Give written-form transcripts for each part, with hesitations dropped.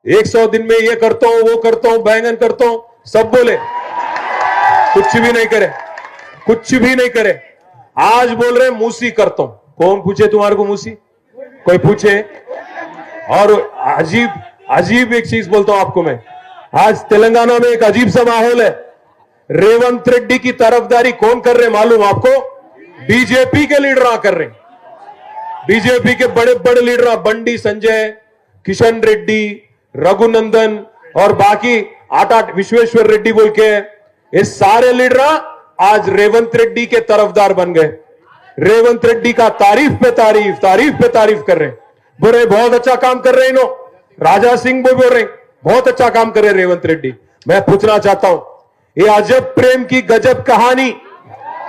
100 दिन में ये करता हूं, वो करता हूं, बैंगन करता हूं, सब बोले, कुछ भी नहीं करे, कुछ भी नहीं करे। आज बोल रहे मूसी करता हूं। कौन पूछे तुम्हारे को मूसी? कोई पूछे? और अजीब अजीब एक चीज बोलता हूं आपको मैं, आज तेलंगाना में एक अजीब सा माहौल है। रेवंत रेड्डी की तरफदारी कौन कर रहे मालूम आपको? बीजेपी के लीडर कर रहे। बीजेपी के बड़े बड़े लीडर, बंडी संजय, किशन रेड्डी, रघुनंदन और बाकी 8 विश्वेश्वर रेड्डी बोल के, ये सारे लीडर आज रेवंत रेड्डी के तरफदार बन गए। रेवंत रेड्डी का तारीफ पे तारीफ, तारीफ पे तारीफ कर रहे, बोल रहे बहुत अच्छा काम कर रहे इन्हों। राजा सिंह भी बोल रहे बहुत अच्छा काम कर रहे रेवंत रेड्डी। मैं पूछना चाहता हूं, ये अजब प्रेम की गजब कहानी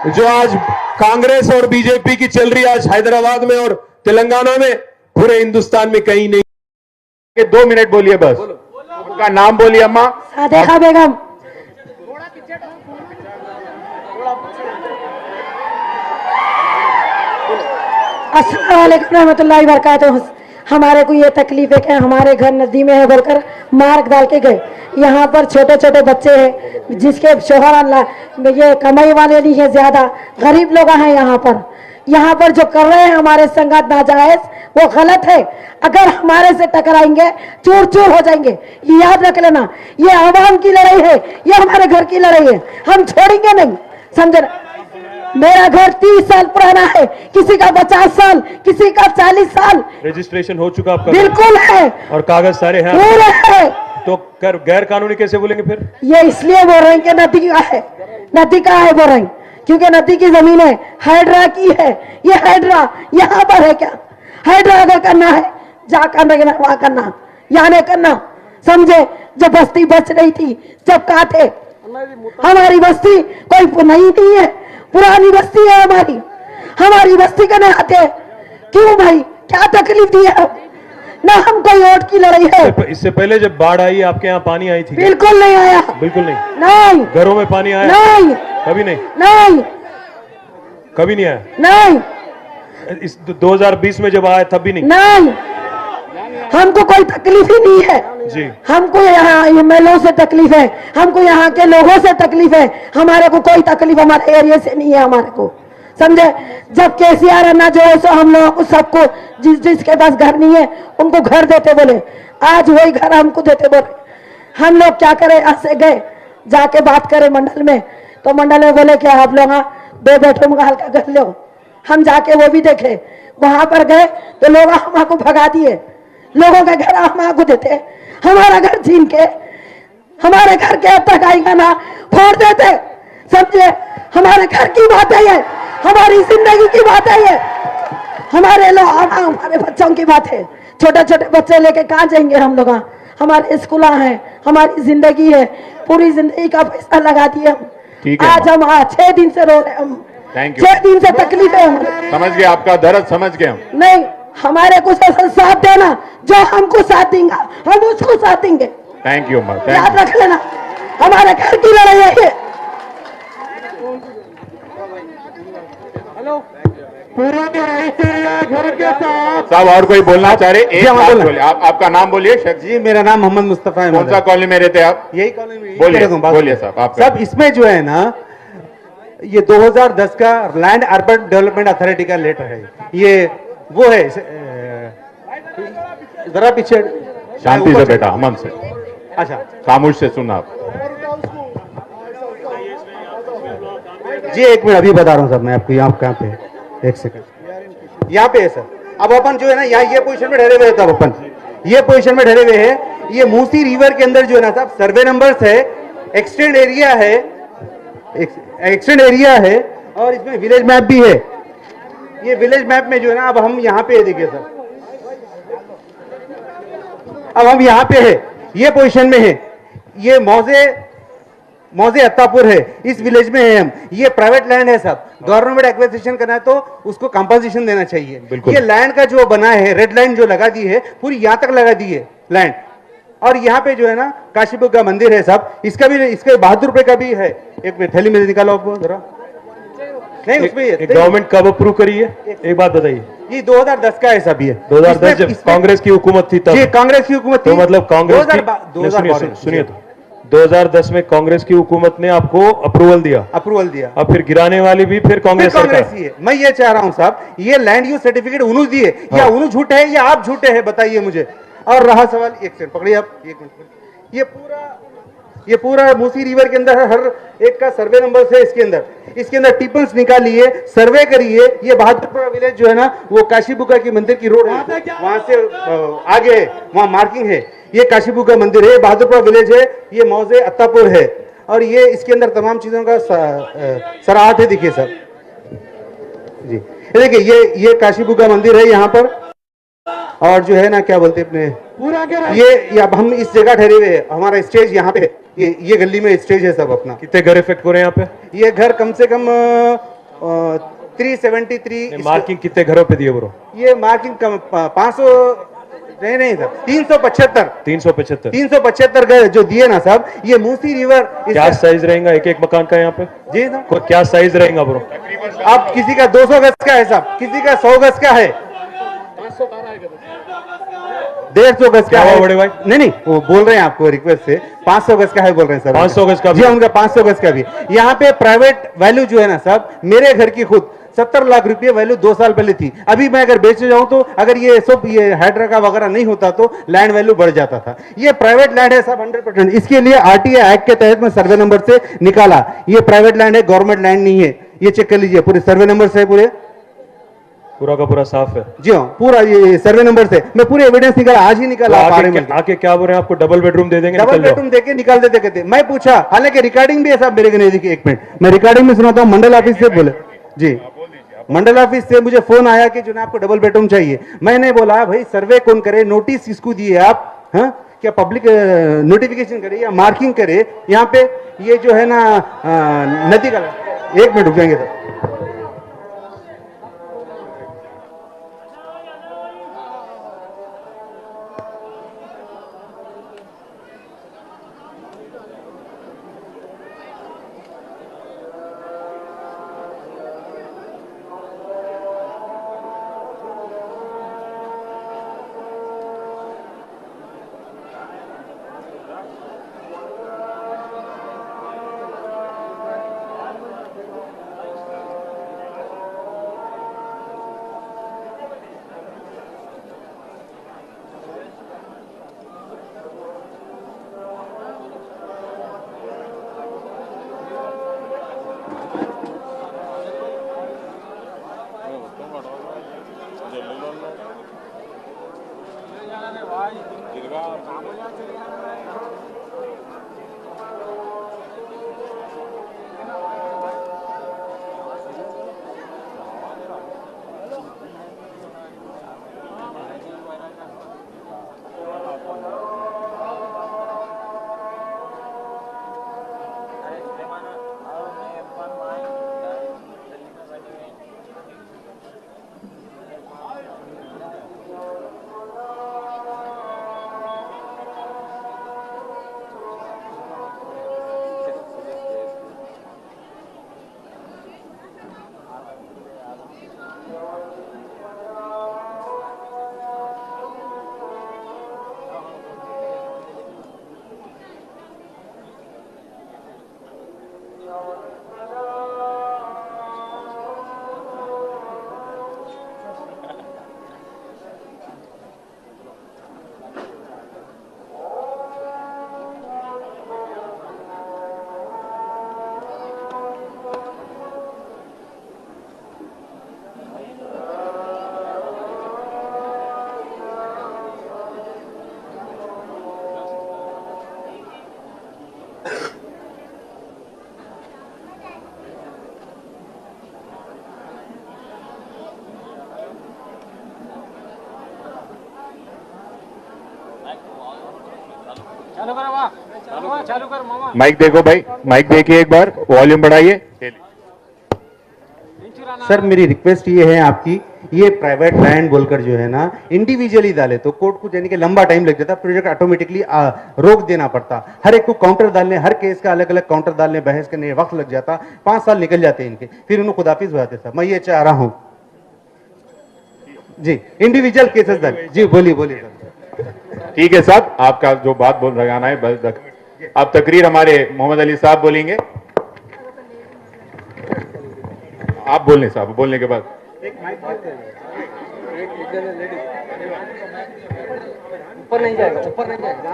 जो आज कांग्रेस और बीजेपी की चल रही है, आज हैदराबाद में और तेलंगाना में, पूरे हिंदुस्तान में कहीं नहीं। 2 मिनट बोलिए बस, आपका नाम बोलिए अम्मा। सादेका बेगम। अस्सलाम वालेकुम रहमतुल्लाहि व बरकातहू। हमारे को ये तकलीफ है कि हमारे घर नदी में है बोलकर मार्ग डाल के गए। यहाँ पर छोटे छोटे बच्चे हैं जिसके शोहर अल्लाह ये कमाई वाले नहीं है, ज्यादा गरीब लोग हैं यहाँ पर जो कर रहे हैं हमारे संगत नाजायज, वो गलत है। अगर हमारे से टकराएंगे चूर चूर हो जाएंगे, ये याद रख लेना। ये आवाम की लड़ाई है, ये हमारे घर की लड़ाई है, हम छोड़ेंगे नहीं, समझे। मेरा घर 30 साल पुराना है, किसी का 50 साल, किसी का 40 साल। रजिस्ट्रेशन हो चुका आपका? बिल्कुल है, और कागज सारे हैं पूरे है। तो गैर कानूनी कैसे बोलेंगे फिर? ये इसलिए बोल रहे हैं कि नदी का है, नदी का है बोल रहे हैं, क्योंकि नदी की जमीन है, हाइड्रा की है। ये हाइड्रा यहाँ पर है क्या? हाइड्रा अगर करना है जा करना, वहां करना, यहाँ नहीं करना, समझे। जो बस्ती बच रही थी जब कहा थे, हमारी बस्ती कोई नहीं है, पुरानी बस्ती है हमारी बस्ती का नहीं आते। क्यों भाई, क्या तकलीफ दी है? ना हम कोई वोट की लड़ाई है। इससे पहले जब बाढ़ आई आपके यहाँ पानी आई थी? बिल्कुल नहीं आया, बिल्कुल नहीं। नहीं। घरों में पानी आया? नहीं, कभी नहीं। नहीं, कभी नहीं आया? नहीं। इस 2020 में जब आया तब भी नहीं? नहीं, हमको कोई तकलीफ ही नहीं है जी। हमको यहाँ एमएलओ से तकलीफ है, हमको यहाँ के लोगों से तकलीफ है। हमारे को कोई तकलीफ हमारे एरिया से नहीं है, हमारे को, समझे। जब केसीआर अन्ना जो है सो हम लोगों को सबको, जिसके पास घर नहीं है उनको घर देते बोले, आज वही घर हमको देते बोले। हम लोग क्या करें, यहाँ से गए जाके बात करें मंडल में, तो मंडल में बोले कि आप लोग 2 बेडरूम का हल्का घर लो। हम जाके वो भी देखे, वहां पर गए तो लोग हमको भगा दिए, लोगों का घर हमको देते, हमारा घर छीन के, हमारे घर के अब तक आएगा ना फोड़ देते, समझे। हमारे घर की बात है ये, हमारी जिंदगी की बात है ये, हमारे लोग, हमारे बच्चों की बात है। छोटे छोटे बच्चे लेके कहाँ जाएंगे हम लोग? हमारे स्कूल हैं, हमारी जिंदगी है, पूरी जिंदगी का पैसा लगा दिए हम। आज हम 6 दिन से रो रहे हम, 6 दिन से तकलीफ है हमें। समझ गए आपका दर्द, समझ गए हम। नहीं, हमारे को साथ देना, जो हमको साथ देंगे हम उसको साथ देंगे। थैंक यू, याद रख लेना, हमारे घर की लड़ाई है ये। साहब और कोई बोलना चाह रहे? एक बात बोलिए, आपका नाम बोलिए। जी, मेरा नाम मोहम्मद मुस्तफा है। कौन सा कॉलोनी में रहते आप? यही कॉलोनी में। बोलिए साहब। आप सब इसमें जो है ना, ये 2010 का लैंड अर्बन डेवलपमेंट अथॉरिटी का लेटर है। ये वो है, जरा पीछे शांति से बेटा, अमन से, अच्छा खामोश से सुना आप। जी 1 मिनट, अभी बता रहा हूँ सर मैं आपको। यहाँ कहाँ पे है? 1 सेकंड, यहाँ पे है सर। अब अपन जो है ना, यहाँ ये पोजीशन में ठहरे हुए हैं, तब अपन ये पोजीशन में ठहरे हुए हैं। ये मूसी रिवर के अंदर जो है ना साहब, सर्वे नंबर्स है, एक्सटेंड एरिया है, एक्सटेंड एरिया है, और इसमें विलेज मैप भी है। ये विलेज मैप में जो है ना, अब हम यहाँ पे देखिए सर, अब हम यहाँ पे है, ये पोजीशन में है। ये मौजे अत्तापुर है, इस विलेज में है हम। ये प्राइवेट लैंड है साहब, गवर्नमेंट एक्विजिशन करना है तो उसको कंपनसेशन देना चाहिए। ये लैंड का जो बना है, रेड लाइन जो लगा दी है, पूरी यहाँ तक लगा दी है लैंड। और यहाँ पे जो है ना काशीपुर का मंदिर है साहब, इसका 72 रुपए का भी है। एक थैली में निकालो आप जरा, नहीं उसमें ये गवर्नमेंट कब अप्रूव करी है, एक बात बताइए। ये 2010 का है सब ये 2010 जब कांग्रेस की हुकूमत थी तब। जी कांग्रेस की हुकूमत थी। तो मतलब कांग्रेस की 2012 सुनिए तो 2010 में कांग्रेस की हुकूमत ने आपको अप्रूवल दिया। अब फिर गिराने वाली भी फिर कांग्रेस सरकार। ही है। मैं ये चाह रहा हूं साहब, ये लैंड यूज सर्टिफिकेट उन्होंने दिए या उन्होंने झूठे हैं या आप झूठे हैं, बताइए मुझे। और रहा सवाल, एक सेकंड पकड़िए आप, एक मिनट। ये पूरा मूसी रिवर के अंदर हर एक का सर्वे नंबर है, इसके अंदर टिपल्स निकालिए, सर्वे करिए। ये बहादुरपुरा विलेज जो है ना, वो काशीबुका की मंदिर की रोड है, वहां से आगे है, वहां मार्किंग है। ये काशीबुका मंदिर है, बहादुरपुरा विलेज है, ये मौजे अत्तापुर है, और ये इसके अंदर तमाम चीजों का सराहत है। देखिए सर जी, देखिए ये काशीबुका मंदिर है यहाँ पर, और जो है ना क्या बोलते अपने पूरा ये अब हम इस जगह ठहरे हुए हैं, हमारा स्टेज यहाँ पे, ये गली में स्टेज है सब अपना। कितने घर इफेक्ट हो रहे हैं यहाँ पे? ये घर कम से कम 373। मार्किंग कितने घरों पे दिए ब्रो? ये मार्किंग कम 500 नहीं सर, 375 घर जो दिए ना साहब, ये मूसी रिवर। क्या साइज रहेगा एक एक मकान का यहाँ पे? जी सर, क्या साइज रहेगा ब्रो? अब किसी का 200 गज का है साहब, किसी का 100 गज का है, 150 गज का है। बड़े भाई नहीं वो बोल रहे हैं आपको रिक्वेस्ट से 500 गज का है बोल रहे हैं सर। 500 गज का जी उनका 500 गज का भी। यहाँ पे प्राइवेट वैल्यू जो है ना साहब, मेरे घर की खुद 70 लाख रुपए वैल्यू 2 साल पहले थी। अभी मैं अगर बेचने जाऊं तो अगर ये सब ये हाइड्रा का वगैरह नहीं होता तो लैंड वैल्यू बढ़ जाता था। ये प्राइवेट लैंड है साहब 100%। इसके लिए आरटीआई एक्ट के तहत में सर्वे नंबर से निकाला, ये प्राइवेट लैंड है, गवर्नमेंट लैंड नहीं है। ये चेक कर लीजिए, पूरे सर्वे नंबर से पूरा का पूरा साफ है। जी हाँ, पूरा ये सर्वे नंबर से मैं पूरे एविडेंस निकाला, आज ही निकाला। आके क्या बोल रहे हैं, आपको डबल बेडरूम दे देंगे? डबल बेडरूम देके निकाल देते कहते। मैं पूछा, हालांकि रिकॉर्डिंग भी है साहब मेरे को नहीं देखिए, एक मिनट मैं रिकॉर्डिंग में सुनाता हूँ। मंडल ऑफिस से बोले जी, मंडल ऑफिस से मुझे फोन आया कि जो आपको डबल बेडरूम चाहिए। मैंने बोला भाई सर्वे कौन करे, नोटिस किसको दिए आप, हाँ क्या पब्लिक नोटिफिकेशन करे या मार्किंग करे? यहाँ पे ये जो है ना नदी का, एक मिनट रुक जाएंगे सर। माइक देखो भाई, माइक देखिए एक बार, वॉल्यूम बढ़ाइए। सर मेरी रिक्वेस्ट ये है आपकी, ये प्राइवेट लैंड बोलकर जो है ना इंडिविजुअली डाले तो कोर्ट को जाने के लंबा टाइम लग जाता, प्रोजेक्ट ऑटोमेटिकली रोक देना पड़ता, हर एक को काउंटर डालने, हर केस का अलग अलग काउंटर डालने, बहस करने वक्त लग जाता, 5 साल निकल जाते इनके, फिर उन्हें खुदाफिज हो जाते। साहब मैं ये चाह रहा हूं जी, इंडिविजुअल केसेस डाले। जी बोलिए बोलिए सर। ठीक है साहब, आपका जो बात बोल लगाना है बस। अब तकरीर हमारे मोहम्मद अली साहब बोलेंगे। आप बोलने साहब, बोलने के बाद ऊपर नहीं जाएगा, ऊपर नहीं जाएगा।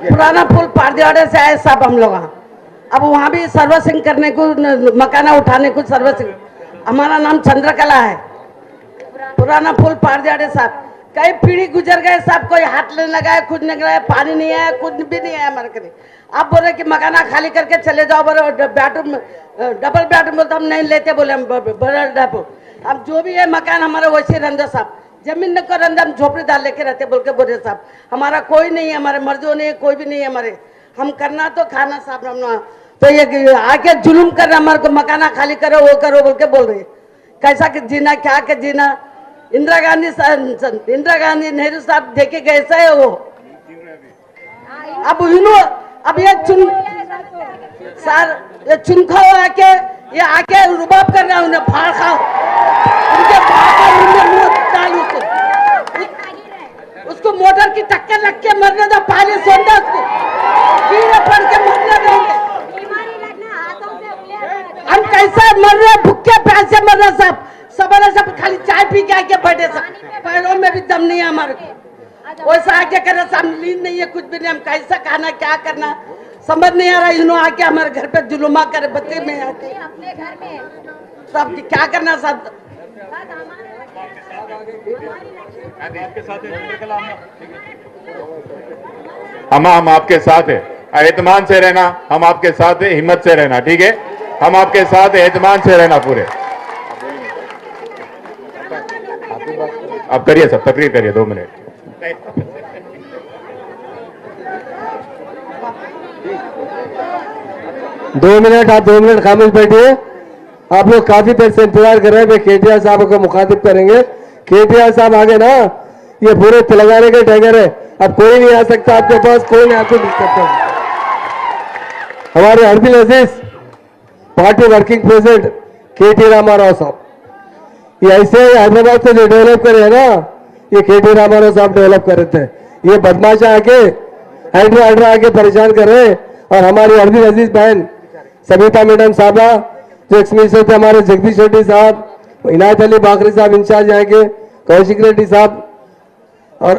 पुराना पुल पारदिवाड़े से आए सब हम लोग, अब वहाँ भी सर्विसिंग करने को, मकाना उठाने को सर्विसिंग। हमारा नाम चंद्रकला है। पुराना पुल पारदिवाड़े साहब, कई पीढ़ी गुजर गए साहब, कोई हाथ नहीं लगाया, कुछ नहीं लगाया, पानी नहीं आया, कुछ भी नहीं आया हमारे करीब। आप बोल रहे कि मकाना खाली करके चले जाओ, बोले बेडरूम डबल बेडरूम बोलते हम नहीं लेते, बोले हम बड़ा डबल। अब जो भी है मकान हमारा वैसे रंधा साहब, जमीन को रंधा हम झोपड़ी डाल लेके रहते बोल के बोले साहब, हमारा कोई नहीं है, हमारे मर्दों नहीं है, कोई भी नहीं है हमारे, हम करना तो खाना साहब हम तो ये आके जुलूम कर रहे हमारे को, मकाना खाली करो वो करो बोल के बोल रहे। कैसा कि जीना, क्या के जीना। इंदिरा गांधी नेहरू साहब देखे कैसा है वो। अब ये सर ये चुनखाओ आके, ये आके रुबाब कर रहा है, उन्हें फाड़ खाओ, उनके उसको मोटर की टक्कर लग के मरने दो, पानी सोना उसको, कीड़े पड़ के मरने देंगे। हम कैसे मर रहे, भूखे प्यासे मर रहे सब, सबने सब खाली चाय पी के आके बैठे सब, पैरों में भी दम नहीं है हमारे को, वैसा आके कर रहे सब, नींद नहीं है, कुछ भी नहीं, हम कैसा खाना क्या करना समझ नहीं आ रहा। इन्होंने आके हमारे घर पे जुलुमा करे, बच्चे में आके सब क्या करना सब। हम आपके साथ है, एतमान से रहना, हम आपके साथ है, हिम्मत से रहना, ठीक है, हम आपके साथ है, एतमान से रहना पूरे। अब करिए सब, तकरीर करिए 2 मिनट। आप 2 मिनट खामोश बैठिए। आप लोग काफी देर से इंतजार कर रहे हैं, केटीआर साहब को मुखातिब करेंगे। केटीआर साहब आगे ना, ये पूरे तेलंगाना के टाइगर है, अब कोई नहीं आ सकता आपके पास, कोई नहीं आपको डिस्टर्ब कर। हमारे हरदिल अजीज पार्टी वर्किंग प्रेसिडेंट केटी रामाराव साहब, ये ऐसे हैदराबाद को जो डेवलप करे है ना, ये केटी रामाराव साहब डेवलप कर रहे थे। ये बदमाशा आके हाइड्रा आके परेशान कर रहे हैं। और हमारी हरदिल अजीज बहन सविता मैडम साहबा जो एक्स मिनिस्टर थे, हमारे जगदीश रेड्डी साहब, इनायत अली बाकरी साहब इंचार्ज यहाँ के, कौशिक रेड्डी साहब और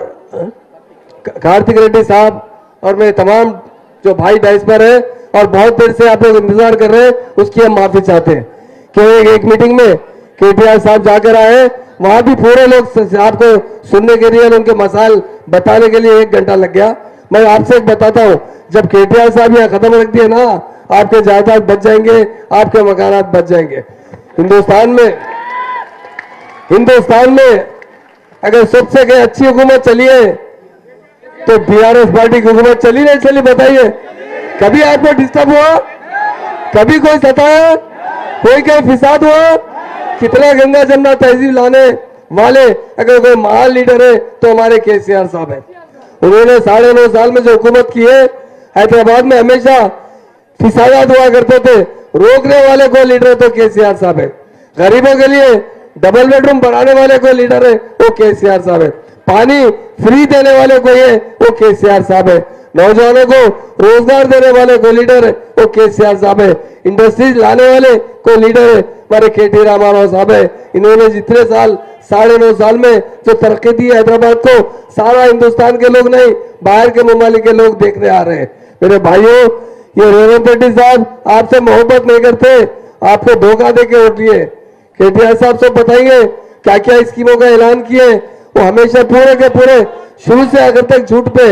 कार्तिक रेड्डी साहब, और मेरे तमाम जो भाई डाइस पर है, और बहुत देर से आप लोग इंतजार कर रहे हैं, उसकी हम माफी चाहते हैं कि एक मीटिंग में केटीआर साहब जाकर आए, वहां भी पूरे लोग आपको सुनने के लिए, उनके मसाइल बताने के लिए 1 घंटा लग गया। मैं आपसे एक बताता हूं, जब केटीआर साहब यहाँ खत्म रख दिए ना, आपके जायदाद बच जाएंगे, आपके मकानात बच जाएंगे। हिंदुस्तान में अगर सबसे कहीं अच्छी हुकूमत चली है तो बीआरएस पार्टी की हुकूमत चली नहीं चली, बताइए। कभी आपको डिस्टर्ब हुआ, कभी कोई सताया, कोई क्या फिसाद हुआ? कितना गंगा जमुना तहजीब लाने वाले अगर कोई महान लीडर है तो हमारे केसीआर साहब है। उन्होंने 9.5 साल में जो हुकूमत की है, हैदराबाद में हमेशा फिसादात हुआ करते थे, रोकने वाले कोई लीडर तो केसीआर साहब है। गरीबों के लिए डबल बेडरूम बनाने वाले कोई लीडर है, वो केसीआर साहब है। पानी फ्री देने वाले कोई है, वो केसीआर साहब है। नौजवानों को रोजगार देने वाले कोई लीडर है, वो केसीआर साहब है। इंडस्ट्रीज लाने वाले कोई लीडर है, हमारे केटी रामाराव साहब है। इन्होंने जितने साल 9.5 साल में जो तरक्की दी हैदराबाद को, सारा हिंदुस्तान के लोग नहीं, बाहर के ममालिक के लोग देखने आ रहे हैं। मेरे भाइयों, ये रेवंत रेड्डी साहब आपसे मोहब्बत नहीं करते, आपको धोखा देके वोट लिए। केटीआर साहब सब बताएंगे क्या क्या स्कीमों का ऐलान किए। वो हमेशा पूरे के पूरे शुरू से आखिर तक झूठ पे,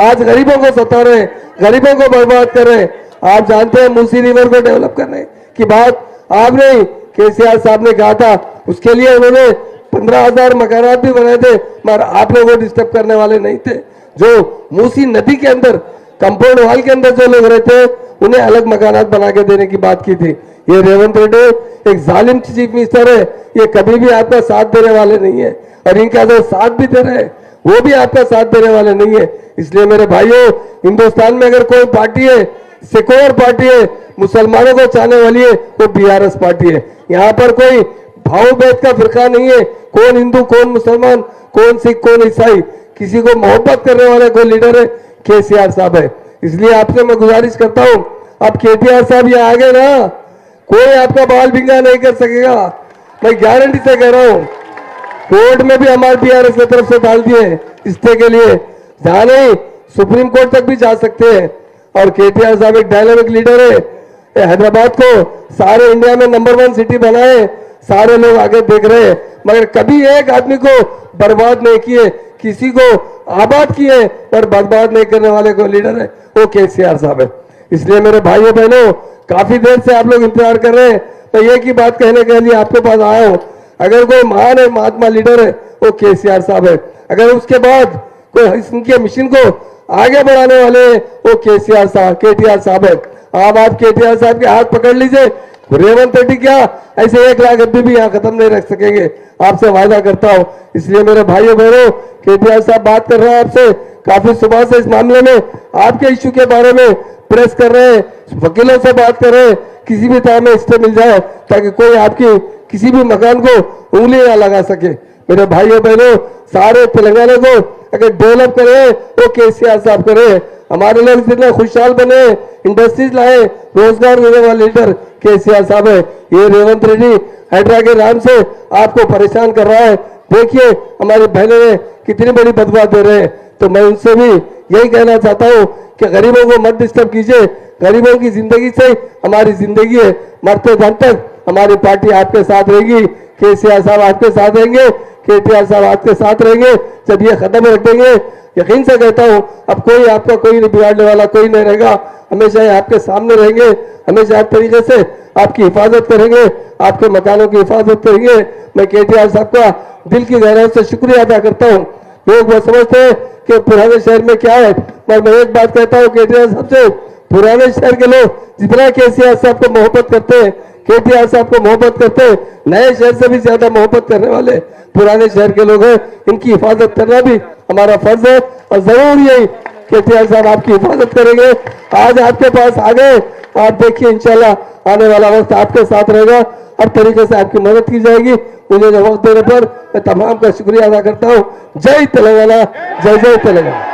आज गरीबों को सता रहे, गरीबों को बर्बाद कर रहे। आप जानते हैं मूसी रिवर को डेवलप करने की बात आप नहीं, केसीआर साहब ने कहा था, उसके लिए उन्होंने 15,000 मकानात भी बनाए थे, मगर आप लोगों को डिस्टर्ब करने वाले नहीं थे। जो मूसी नदी के अंदर कंपाउंड वॉल के अंदर जो लोग रहते उन्हें अलग मकानात बना के देने की बात की थी। ये रेवंत रेड्डी एक जालिम चीफ मिनिस्टर है, ये कभी भी आपका साथ देने वाले नहीं है, और इनका जो साथ भी दे रहे हैं वो भी आपका साथ देने वाले नहीं है। इसलिए मेरे भाइयों, हिंदुस्तान में अगर कोई पार्टी है, सेक्युलर पार्टी है, मुसलमानों को चाहने वाली है, वो बीआरएस पार्टी है। यहाँ पर कोई भाव भेद का फिरका नहीं है, कौन हिंदू कौन मुसलमान, कौन सिख कौन ईसाई, किसी को मोहब्बत करने वाला कोई लीडर है, केसीआर साहब है। इसलिए आपसे मैं गुजारिश करता हूं, अब केटीआर साहब यहाँ आ गए ना, कोई आपका बाल भिंगा नहीं कर सकेगा, मैं गारंटी से कह रहा हूं। कोर्ट में भी हमारे बीआरएस की तरफ से डाल दिए इस्ते के लिए, जहां नहीं सुप्रीम कोर्ट तक भी जा सकते हैं। और केटीआर साहब एक डायनामिक लीडर है, हैदराबाद को सारे इंडिया में नंबर 1 सिटी बनाए, सारे लोग आगे देख रहे हैं, मगर कभी एक आदमी को बर्बाद नहीं किए, किसी को आबाद किए पर बर्बाद नहीं करने वाले को लीडर है, वो केसीआर साहब है। इसलिए मेरे भाइयों बहनों, काफी देर से आप लोग इंतजार कर रहे हैं, तो एक ही बात कहने के लिए आपके पास आया हूं, अगर कोई महान है महात्मा लीडर है वो केसीआर साहब है, अगर उसके बाद कोई इनके मिशन को आगे बढ़ाने वाले वो केटीआर साहब है। अब आप केटीआर साहब के हाथ पकड़ लीजिए, रेवंत रेड्डी क्या ऐसे 1 लाख अभी भी यहाँ खत्म नहीं रख सकेंगे, आपसे वायदा करता हूँ। इसलिए मेरे भाइयों बहनों, केटीआर साहब बात कर रहे हैं आपसे, काफी सुबह से इस मामले में आपके इश्यू के बारे में प्रेस कर रहे हैं, वकीलों से बात कर रहे हैं, किसी भी तरह में स्टे मिल जाए ताकि कोई आपकी किसी भी मकान को उंगली ना लगा सके। मेरे भाइयों बहनों, सारे तेलंगाना को अगर डेवलप करे वो केसीआर साहब करे। हमारे लोग जितने खुशहाल बने, इंडस्ट्रीज लाए, रोजगार देने वाले लीडर केसीआर साहब है। ये रेवंत रेड्डी हैदरा के नाम से आपको परेशान कर रहा है। देखिए हमारी बहनें कितनी बड़ी बदवा दे रहे हैं, तो मैं उनसे भी यही कहना चाहता हूँ कि गरीबों को मत डिस्टर्ब कीजिए, गरीबों की जिंदगी से हमारी जिंदगी है, मरते दम तक हमारी पार्टी आपके साथ रहेगी, केसीआर साहब आपके साथ रहेंगे, केटीआर साहब आपके साथ रहेंगे। जब ये खत्म रखेंगे, यकीन से कहता हूं, अब कोई आपका कोई बिगाड़ने वाला कोई नहीं रहेगा, हमेशा ये आपके सामने रहेंगे, हमेशा हर तरीके से आपकी हिफाजत करेंगे, आपके मकानों की हिफाजत करेंगे। मैं केटीआर साहब का दिल की गहराई से शुक्रिया अदा करता हूँ। लोग वो समझते हैं कि पुराने शहर में क्या है, पर मैं एक बात कहता हूँ केटीआर साहब से, पुराने शहर के लोग जितना केसीआर साहब को मोहब्बत करते हैं, केटीआर साहब को मोहब्बत करते हैं, नए शहर से भी ज्यादा मोहब्बत करने वाले पुराने शहर के लोग हैं। इनकी हिफाजत करना भी हमारा फर्ज है, और जरूर यही केटीआर साहब आपकी हिफाजत करेंगे। आज आपके पास आ गए, आप देखिए इंशाल्लाह आने वाला वक्त आपके साथ रहेगा, हर तरीके से आपकी मदद की जाएगी। मुझे जो वक्त देने पर मैं तमाम का शुक्रिया अदा करता हूँ। जय तेलंगाना, जय जय तेलंगाना।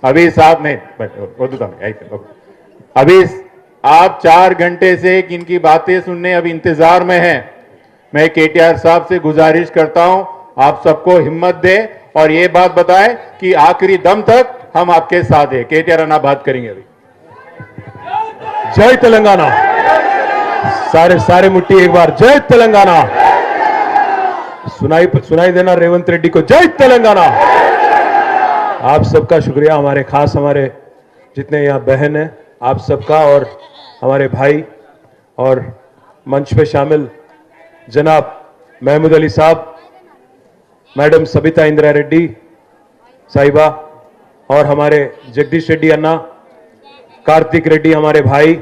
अभी साहब ने अभी आप 4 घंटे से इनकी बातें सुनने अब इंतजार में हैं। मैं केटीआर साहब से गुजारिश करता हूं, आप सबको हिम्मत दें और ये बात बताएं कि आखिरी दम तक हम आपके साथ हैं। केटीआर अन्ना बात करेंगे अभी। जय तेलंगाना, सारे मुट्ठी एक बार, जय तेलंगाना। सुनाई देना रेवंत रेड्डी को, जय तेलंगाना। आप सबका शुक्रिया, हमारे जितने यहाँ बहन हैं आप सबका, और हमारे भाई, और मंच पे शामिल जनाब महमूद अली साहब, मैडम सबिता इंदिरा रेड्डी साहिबा, और हमारे जगदीश रेड्डी अन्ना, कार्तिक रेड्डी हमारे भाई,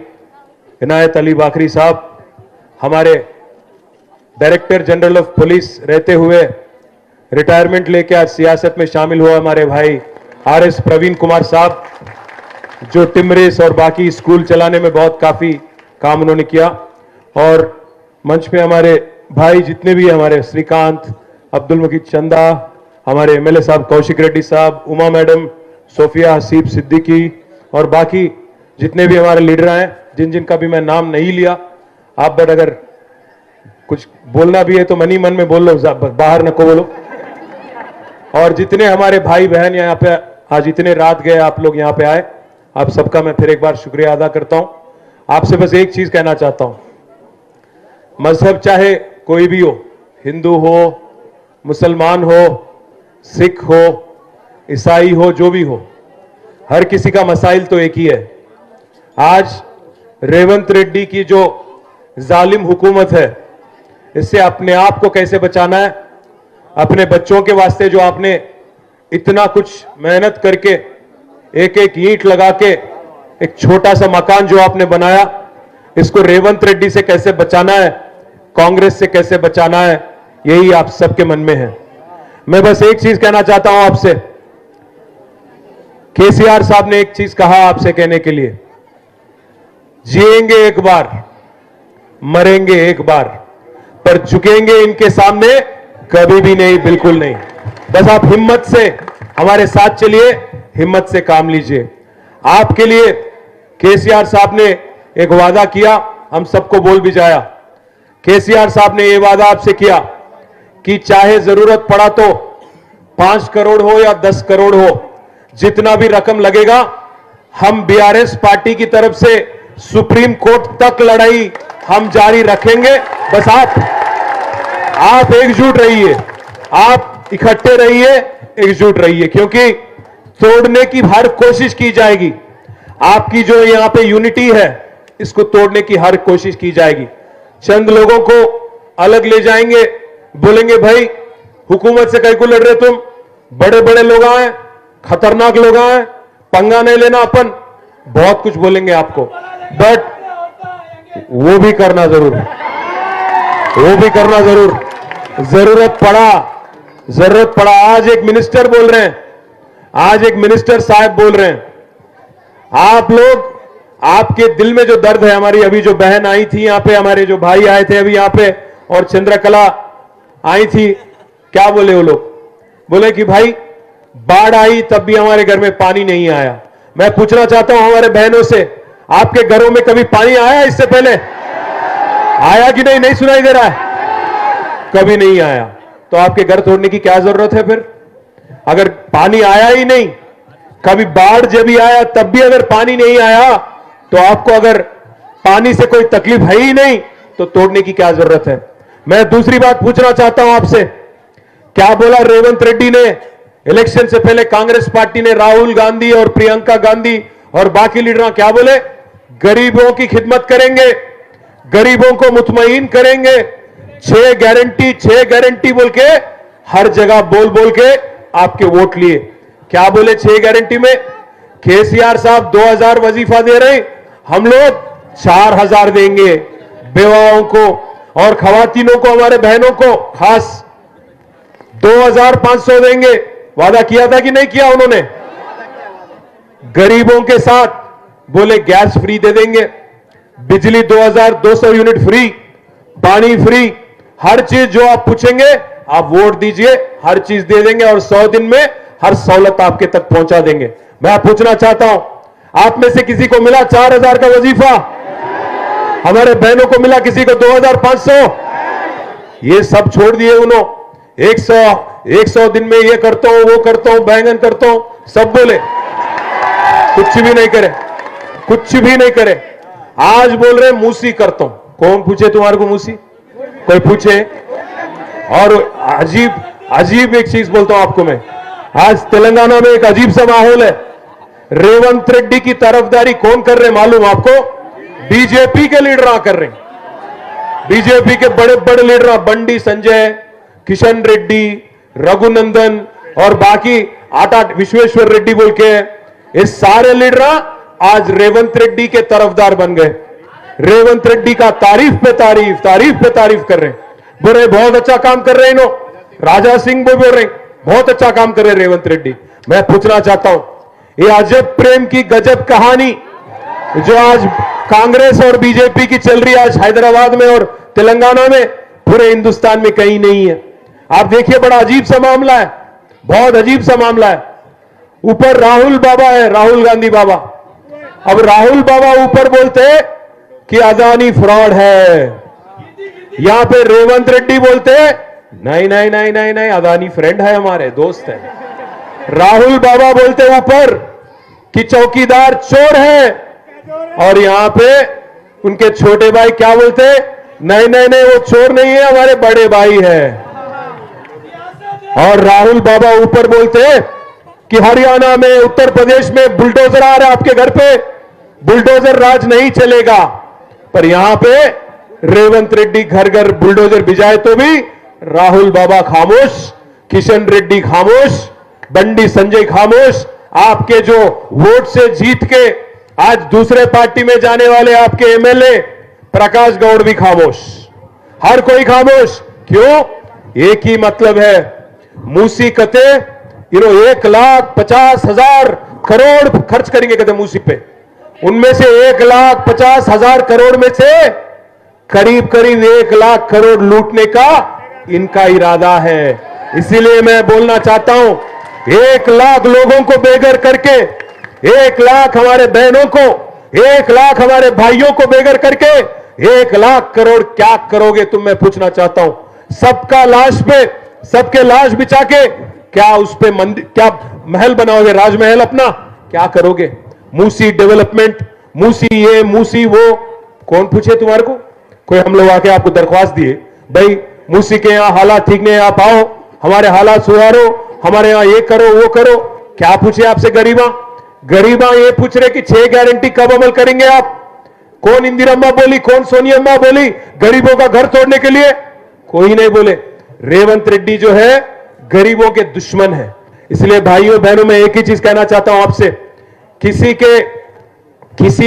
इनायत अली बाकरी साहब, हमारे डायरेक्टर जनरल ऑफ पुलिस रहते हुए रिटायरमेंट लेके आज सियासत में शामिल हुआ हमारे भाई RS प्रवीण कुमार साहब, जो टिमरेस और बाकी स्कूल चलाने में बहुत काफी काम उन्होंने किया, और मंच पे हमारे भाई जितने भी हमारे श्रीकांत, अब्दुल मकीद चंदा, हमारे MLA साहब कौशिक रेड्डी साहब, उमा मैडम, सोफिया हसीब सिद्दीकी, और बाकी जितने भी हमारे लीडर हैं, जिनका भी मैं नाम नहीं लिया, आप बट अगर कुछ बोलना भी है तो मन ही मन में बोल लो, बाहर न को बोलो। और जितने हमारे भाई बहन यहाँ पे आज इतने रात गए आप लोग यहाँ पे आए, आप सबका मैं फिर एक बार शुक्रिया अदा करता हूं। आपसे बस एक चीज कहना चाहता हूं, मजहब चाहे कोई भी हो, हिंदू हो, मुसलमान हो, सिख हो, ईसाई हो, जो भी हो, हर किसी का मसाइल तो एक ही है। आज रेवंत रेड्डी की जो जालिम हुकूमत है, इससे अपने आप को कैसे बचाना है, अपने बच्चों के वास्ते जो आपने इतना कुछ मेहनत करके एक एक ईंट लगा के एक छोटा सा मकान जो आपने बनाया, इसको रेवंत रेड्डी से कैसे बचाना है, कांग्रेस से कैसे बचाना है, यही आप सबके मन में है। मैं बस एक चीज कहना चाहता हूं आपसे। केसीआर साहब ने एक चीज कहा आपसे कहने के लिए, जिएंगे एक बार, मरेंगे एक बार, पर झुकेंगे इनके सामने कभी भी नहीं, बिल्कुल नहीं। बस आप हिम्मत से हमारे साथ चलिए, हिम्मत से काम लीजिए। आपके लिए केसीआर साहब ने एक वादा किया, हम सबको बोल भी जाया। केसीआर साहब ने यह वादा आपसे किया कि चाहे जरूरत पड़ा तो 5 करोड़ हो या 10 करोड़ हो, जितना भी रकम लगेगा, हम बीआरएस पार्टी की तरफ से सुप्रीम कोर्ट तक लड़ाई हम जारी रखेंगे। बस आप एकजुट रहिए, आप इकट्ठे रहिए, एकजुट रहिए, क्योंकि तोड़ने की हर कोशिश की जाएगी। आपकी जो यहां पे यूनिटी है, इसको तोड़ने की हर कोशिश की जाएगी। चंद लोगों को अलग ले जाएंगे, बोलेंगे भाई हुकूमत से कहीं को लड़ रहे तुम, बड़े बड़े लोग आए, खतरनाक लोग आए, पंगा नहीं लेना अपन, बहुत कुछ बोलेंगे आपको, बट वो भी करना जरूर, वो भी करना जरूर। जरूरत पड़ा। आज एक मिनिस्टर बोल रहे हैं, आज एक मिनिस्टर साहब बोल रहे हैं, आप लोग, आपके दिल में जो दर्द है, हमारी अभी जो बहन आई थी यहां पे, हमारे जो भाई आए थे अभी यहां पे, और चंद्रकला आई थी, क्या बोले वो लोग? बोले कि भाई बाढ़ आई तब भी हमारे घर में पानी नहीं आया। मैं पूछना चाहता हूं हमारे बहनों से, आपके घरों में कभी पानी आया इससे पहले? आया कि नहीं? नहीं सुनाई दे रहा है? कभी नहीं आया। तो आपके घर तोड़ने की क्या जरूरत है फिर? अगर पानी आया ही नहीं, कभी बाढ़ जब भी आया तब भी अगर पानी नहीं आया, तो आपको अगर पानी से कोई तकलीफ है ही नहीं, तो तोड़ने की क्या जरूरत है? मैं दूसरी बात पूछना चाहता हूं आपसे, क्या बोला रेवंत रेड्डी ने इलेक्शन से पहले? कांग्रेस पार्टी ने, राहुल गांधी और प्रियंका गांधी और बाकी लीडर क्या बोले? गरीबों की खिदमत करेंगे, गरीबों को मुतमईन करेंगे, 6 गारंटी बोल के हर जगह बोल बोल के आपके वोट लिए। क्या बोले 6 गारंटी में? केसीआर साहब 2000 वजीफा दे रहे, हम लोग 4000 देंगे बेवाओं को और खवातीनों को, हमारे बहनों को खास 2500 देंगे। वादा किया था कि नहीं किया उन्होंने? गरीबों के साथ बोले गैस फ्री दे देंगे, बिजली 2200 यूनिट फ्री, पानी फ्री, हर चीज जो आप पूछेंगे आप वोट दीजिए, हर चीज दे देंगे और 100 दिन में हर सहूलत आपके तक पहुंचा देंगे। मैं पूछना चाहता हूं, आप में से किसी को मिला 4000 का वजीफा? हमारे बहनों को मिला किसी को 2500? ये सब छोड़ दिए उन्होंने। 100 दिन में ये करता हूं, वो करता हूं, बैंगन करता हूं, सब बोले, कुछ भी नहीं करे, कुछ भी नहीं करे। आज बोल रहे मूसी करता हूं। कौन पूछे तुम्हारे को मूसी? कोई पूछे? और अजीब एक चीज बोलता हूं आपको मैं, आज तेलंगाना में एक अजीब सा माहौल है। रेवंत रेड्डी की तरफदारी कौन कर रहे मालूम आपको? बीजेपी के लीडर कर रहे हैं। बीजेपी के बड़े बड़े लीडर, बंडी संजय, किशन रेड्डी, रघुनंदन और बाकी 8 विश्वेश्वर रेड्डी बोल के, ये सारे लीडर आज रेवंत रेड्डी के तरफदार बन गए। रेवंत रेड्डी का तारीफ पे तारीफ कर रहे हैं, बोल रहे बहुत अच्छा काम कर रहे हैं। राजा सिंह भी बोल रहे बहुत अच्छा काम कर रहे हैं रेवंत रेड्डी। मैं पूछना चाहता हूं, ये अजब प्रेम की गजब कहानी जो आज कांग्रेस और बीजेपी की चल रही है, आज हैदराबाद में और तेलंगाना में, पूरे हिंदुस्तान में कहीं नहीं है। आप देखिए, बड़ा अजीब सा मामला है, बहुत अजीब सा मामला है। ऊपर राहुल बाबा है, राहुल गांधी बाबा। अब राहुल बाबा ऊपर बोलते कि अदानी फ्रॉड है, यहां पे रेवंत रेड्डी बोलते नहीं, अदानी फ्रेंड है, हमारे दोस्त है। राहुल बाबा बोलते ऊपर कि चौकीदार चोर है, और यहां पे उनके छोटे भाई क्या बोलते? नहीं, वो चोर नहीं है, हमारे बड़े भाई है। और राहुल बाबा ऊपर बोलते कि हरियाणा में, उत्तर प्रदेश में बुलडोजर आ रहा है आपके घर पे, बुलडोजर राज नहीं चलेगा। पर यहां पे रेवंत रेड्डी घर घर बुलडोजर भिजाए तो भी राहुल बाबा खामोश, किशन रेड्डी खामोश, बंडी संजय खामोश, आपके जो वोट से जीत के आज दूसरे पार्टी में जाने वाले आपके एमएलए प्रकाश गौड़ भी खामोश, हर कोई खामोश। क्यों? एक ही मतलब है, मूसी कते 1,50,000 करोड़ खर्च करेंगे कहते मूसी पे, उनमें से 1,50,000 करोड़ में से करीब करीब 1 लाख करोड़ लूटने का इनका इरादा है। इसीलिए मैं बोलना चाहता हूं, 1 लाख लोगों को बेघर करके, 1 लाख हमारे बहनों को, 1 लाख हमारे भाइयों को बेघर करके 1 लाख करोड़ क्या करोगे तुम, मैं पूछना चाहता हूं। सबका लाश पे, सबके लाश बिछा के क्या उस पे मंदिर, क्या महल बनाओगे, राजमहल अपना क्या करोगे? मूसी डेवलपमेंट, मूसी ये मूसी वो, कौन पूछे तुम्हारे को? कोई हम लोग आके आपको दरख्वास्त दिए, भाई मूसी के यहां हालात ठीक नहीं, आप आओ हमारे हालात सुधारो, हमारे यहां ये करो वो करो, क्या पूछे आपसे गरीबा? गरीबा ये पूछ रहे कि 6 गारंटी कब अमल करेंगे आप? कौन इंदिरम्मा बोली, कौन सोनियम्मा बोली गरीबों का घर तोड़ने के लिए? कोई नहीं बोले। रेवंत रेड्डी जो है गरीबों के दुश्मन है। इसलिए भाइयों बहनों में एक ही चीज कहना चाहता हूं आपसे, किसी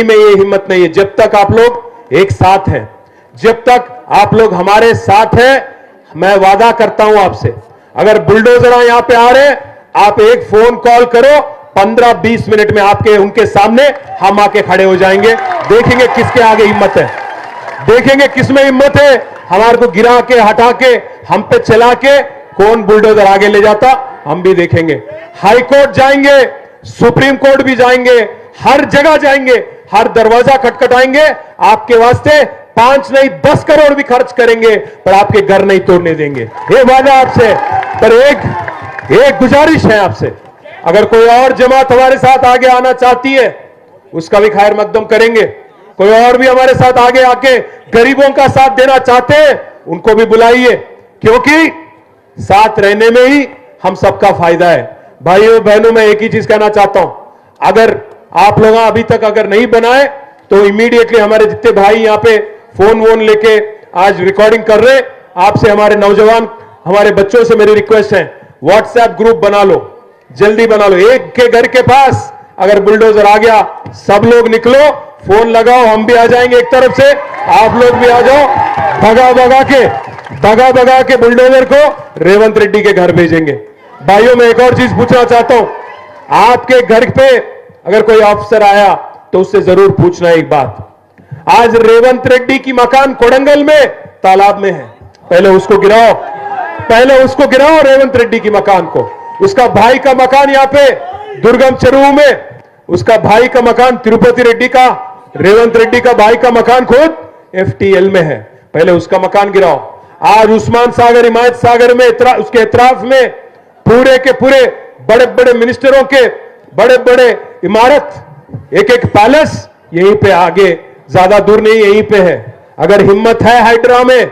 में ये हिम्मत नहीं है, जब तक आप लोग एक साथ हैं, जब तक आप लोग हमारे साथ हैं, मैं वादा करता हूं आपसे, अगर बुलडोजर यहां पे आ रहे हैं, आप एक फोन कॉल करो, 15-20 मिनट में आपके उनके सामने हम आके खड़े हो जाएंगे। देखेंगे किसके आगे हिम्मत है, देखेंगे किसमें हिम्मत है, हमारे को गिरा के हटा के हम पे चला के कौन बुलडोजर आगे ले जाता, हम भी देखेंगे। हाई कोर्ट जाएंगे, सुप्रीम कोर्ट भी जाएंगे, हर जगह जाएंगे, हर दरवाजा खटखटाएंगे, आपके वास्ते 5 नहीं 10 करोड़ भी खर्च करेंगे, पर आपके घर नहीं तोड़ने देंगे, ये वादा आपसे। पर एक गुजारिश है आपसे, अगर कोई और जमात हमारे साथ आगे आना चाहती है, उसका भी खैर मकदम करेंगे। कोई और भी हमारे साथ आगे आके गरीबों का साथ देना चाहते हैं, उनको भी बुलाइए, क्योंकि साथ रहने में ही हम सबका फायदा है। भाइयों बहनों, मैं एक ही चीज कहना चाहता हूं, अगर आप लोग अभी तक अगर नहीं बनाए तो इमीडिएटली हमारे जितने भाई यहां पे फोन वोन लेके आज रिकॉर्डिंग कर रहे, आपसे हमारे नौजवान, हमारे बच्चों से मेरी रिक्वेस्ट है, व्हाट्सएप ग्रुप बना लो, जल्दी बना लो। एक के घर के पास अगर बुलडोजर आ गया, सब लोग निकलो, फोन लगाओ, हम भी आ जाएंगे एक तरफ से, आप लोग भी आ जाओ, भगा भगा के बुलडोजर को रेवंत रेड्डी के घर भेजेंगे। भाइयों, मैं एक और चीज पूछना चाहता हूं, आपके घर पे अगर कोई ऑफिसर आया तो उससे जरूर पूछना एक बात, आज रेवंत रेड्डी की मकान कोडंगल में तालाब में है, पहले उसको गिराओ, पहले उसको गिराओ रेवंत रेड्डी की मकान को। उसका भाई का मकान यहां पे दुर्गम चेरुवु में, उसका भाई का मकान तिरुपति रेड्डी का, रेवंत रेड्डी का भाई का मकान खुद FTL में है, पहले उसका मकान गिराओ। आज उस्मान सागर, हिमायत सागर में उसके इतराफ में पूरे के पूरे बड़े बड़े मिनिस्टरों के बड़े बड़े इमारत, एक एक पैलेस यहीं पे आगे, ज्यादा दूर नहीं, यहीं पे है। अगर हिम्मत है हाइड्रा में,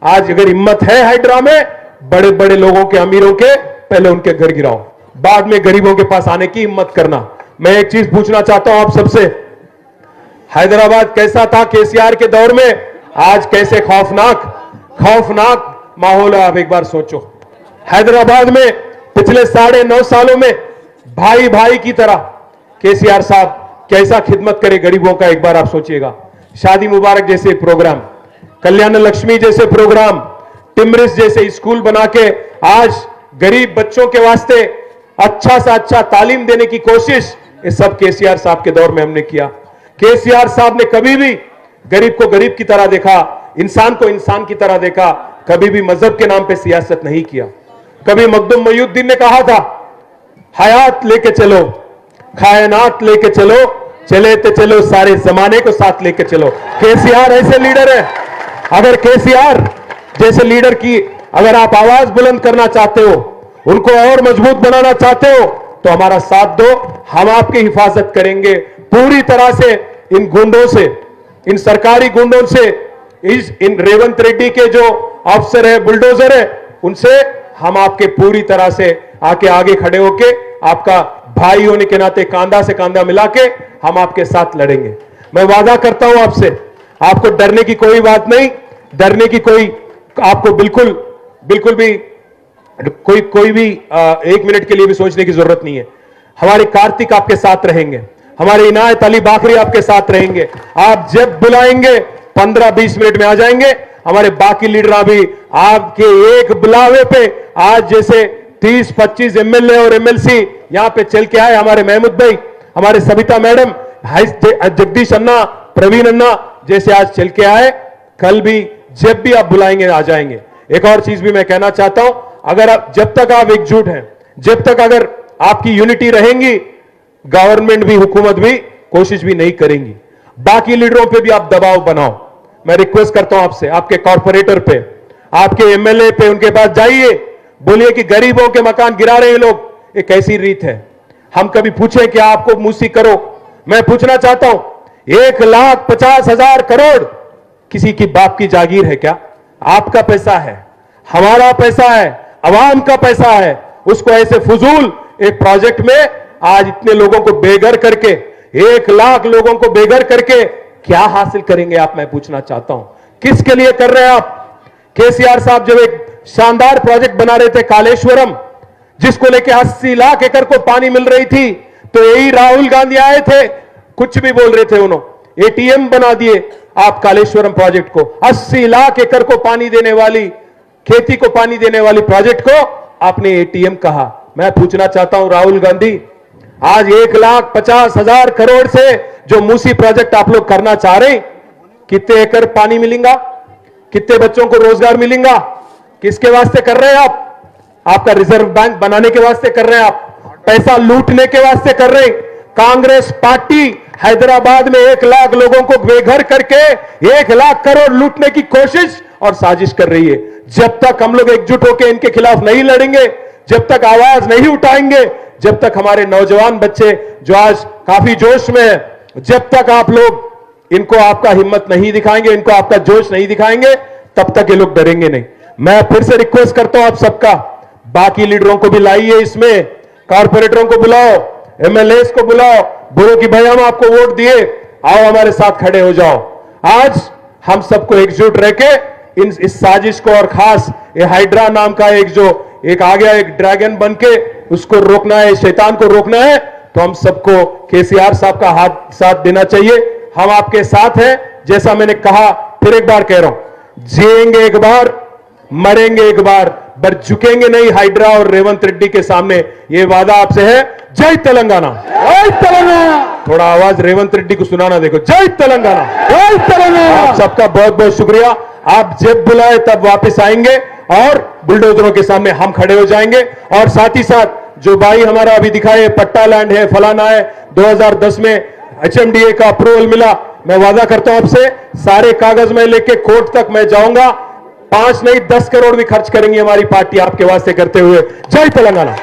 आज अगर हिम्मत है हाइड्रा में, बड़े बड़े लोगों के, अमीरों के, पहले उनके घर गिराओ, बाद में गरीबों के पास आने की हिम्मत करना। मैं एक चीज पूछना चाहता हूं आप सबसे, हैदराबाद कैसा था केसीआर के दौर में, आज कैसे खौफनाक माहौल है, आप एक बार सोचो। हैदराबाद में पिछले 9.5 सालों में भाई भाई की तरह केसीआर साहब कैसा खिदमत करे गरीबों का, एक बार आप सोचिएगा। शादी मुबारक जैसे प्रोग्राम, कल्याण लक्ष्मी जैसे प्रोग्राम, टिमरिस जैसे स्कूल बना के आज गरीब बच्चों के वास्ते अच्छा से अच्छा तालीम देने की कोशिश, ये सब केसीआर साहब के दौर में हमने किया। केसीआर साहब ने कभी भी गरीब को गरीब की तरह देखा, इंसान को इंसान की तरह देखा, कभी भी मजहब के नाम पे सियासत नहीं किया। कभी मखदूम मोइनुद्दीन ने कहा था, हयात लेके चलो, कायनात लेके चलो, चले तो चलो सारे जमाने को साथ लेके चलो। केसीआर ऐसे लीडर है, अगर केसीआर जैसे लीडर की अगर आप आवाज बुलंद करना चाहते हो, उनको और मजबूत बनाना चाहते हो, तो हमारा साथ दो, हम आपकी हिफाजत करेंगे पूरी तरह से। इन गुंडों से, इन सरकारी गुंडों से, इन रेवंत रेड्डी के जो अफसर है, बुलडोजर है, उनसे हम आपके पूरी तरह से आके आगे खड़े होके, आपका भाई होने के नाते कांधा से कांधा मिला के हम आपके साथ लड़ेंगे। मैं वादा करता हूं आपसे, आपको डरने की कोई बात नहीं, डरने की कोई आपको बिल्कुल बिल्कुल भी कोई भी एक मिनट के लिए भी सोचने की जरूरत नहीं है। हमारे कार्तिक आपके साथ रहेंगे, हमारे इनायत अली बाकरी आपके साथ रहेंगे। आप जब बुलाएंगे 15-20 मिनट में आ जाएंगे। हमारे बाकी लीडर भी आपके एक बुलावे पे आज जैसे 30-25 एमएलए और एमएलसी यहां पे चल के आए, हमारे महमूद भाई, हमारे सविता मैडम, जगदीश अन्ना, प्रवीण अन्ना जैसे आज चल के आए, कल भी जब भी आप बुलाएंगे आ जाएंगे। एक और चीज भी मैं कहना चाहता हूं, अगर आप जब तक आप एकजुट हैं, जब तक अगर आपकी यूनिटी रहेंगी, गवर्नमेंट भी, हुकूमत भी कोशिश भी नहीं करेंगी। बाकी लीडरों पे भी आप दबाव बनाओ। मैं रिक्वेस्ट करता हूं आपसे, आपके कॉर्पोरेटर पे, आपके एमएलए पे, उनके पास जाइए, बोलिए कि गरीबों के मकान गिरा रहे हैं लोग, ये कैसी रीत है? हम कभी पूछे कि आपको मूसी करो? मैं पूछना चाहता हूं, 1,50,000 करोड़ किसी की बाप की जागीर है क्या? आपका पैसा है, हमारा पैसा है, अवाम का पैसा है। उसको ऐसे फजूल एक प्रोजेक्ट में आज इतने लोगों को बेघर करके, 1 लाख लोगों को बेघर करके क्या हासिल करेंगे आप? मैं पूछना चाहता हूं, किसके लिए कर रहे हैं आप? केसीआर साहब जब एक शानदार प्रोजेक्ट बना रहे थे कालेश्वरम, जिसको लेके 80 लाख एकड़ को पानी मिल रही थी, तो यही राहुल गांधी आए थे, कुछ भी बोल रहे थे उन्होंने, एटीएम बना दिए आप कालेश्वरम प्रोजेक्ट को। 80 लाख एकड़ को पानी देने वाली, खेती को पानी देने वाली प्रोजेक्ट को आपने एटीएम कहा। मैं पूछना चाहता हूं राहुल गांधी, आज 1,50,000 करोड़ से जो मूसी प्रोजेक्ट आप लोग करना चाह रहे हैं, कितने एकड़ पानी मिलेगा? कितने बच्चों को रोजगार मिलेगा? किसके वास्ते कर रहे हैं आप? आपका रिजर्व बैंक बनाने के वास्ते कर रहे हैं आप, पैसा लूटने के वास्ते कर रहे हैं। कांग्रेस पार्टी हैदराबाद में 1 लाख लोगों को बेघर करके 1 लाख करोड़ लूटने की कोशिश और साजिश कर रही है। जब तक हम लोग एकजुट होकर इनके खिलाफ नहीं लड़ेंगे, जब तक आवाज नहीं उठाएंगे, जब तक हमारे नौजवान बच्चे जो आज काफी जोश में है, जब तक आप लोग इनको आपका हिम्मत नहीं दिखाएंगे, इनको आपका जोश नहीं दिखाएंगे, तब तक ये लोग डरेंगे नहीं। मैं फिर से रिक्वेस्ट करता हूं आप सबका, बाकी लीडरों को भी लाइए, इसमें कॉर्पोरेटरों को बुलाओ, एमएलए को बुलाओ, बोलो कि भाई हम आपको वोट दिए, आओ हमारे साथ खड़े हो जाओ। आज हम सबको एकजुट रह के इस साजिश को, और खास ये हाइड्रा नाम का एक आ गया, एक ड्रैगन बन के, उसको रोकना है, शैतान को रोकना है, तो हम सबको केसीआर साहब का साथ देना चाहिए। हम आपके साथ हैं, जैसा मैंने कहा, फिर एक बार कह रहा हूं, जिएंगे एक बार, मरेंगे एक बार, पर झुकेंगे नहीं हाइड्रा और रेवंत रेड्डी के सामने, ये वादा आपसे है। जय तेलंगाना, जय तेलंगाना। थोड़ा आवाज रेवंत रेड्डी को सुनाना, देखो, जय तेलंगाना, जय तेलंगाना। आप सबका बहुत बहुत शुक्रिया। आप जब बुलाए तब वापस आएंगे और बुलडोजरों के सामने हम खड़े हो जाएंगे। और साथ ही साथ जो भाई हमारा अभी दिखाए पट्टा लैंड है, फलाना है, 2010 में एचएमडीए का अप्रूवल मिला, मैं वादा करता हूं आपसे, सारे कागज में लेके कोर्ट तक मैं जाऊंगा, 5 नहीं 10 करोड़ भी खर्च करेंगी हमारी पार्टी आपके वास्ते करते हुए। जय तेलंगाना।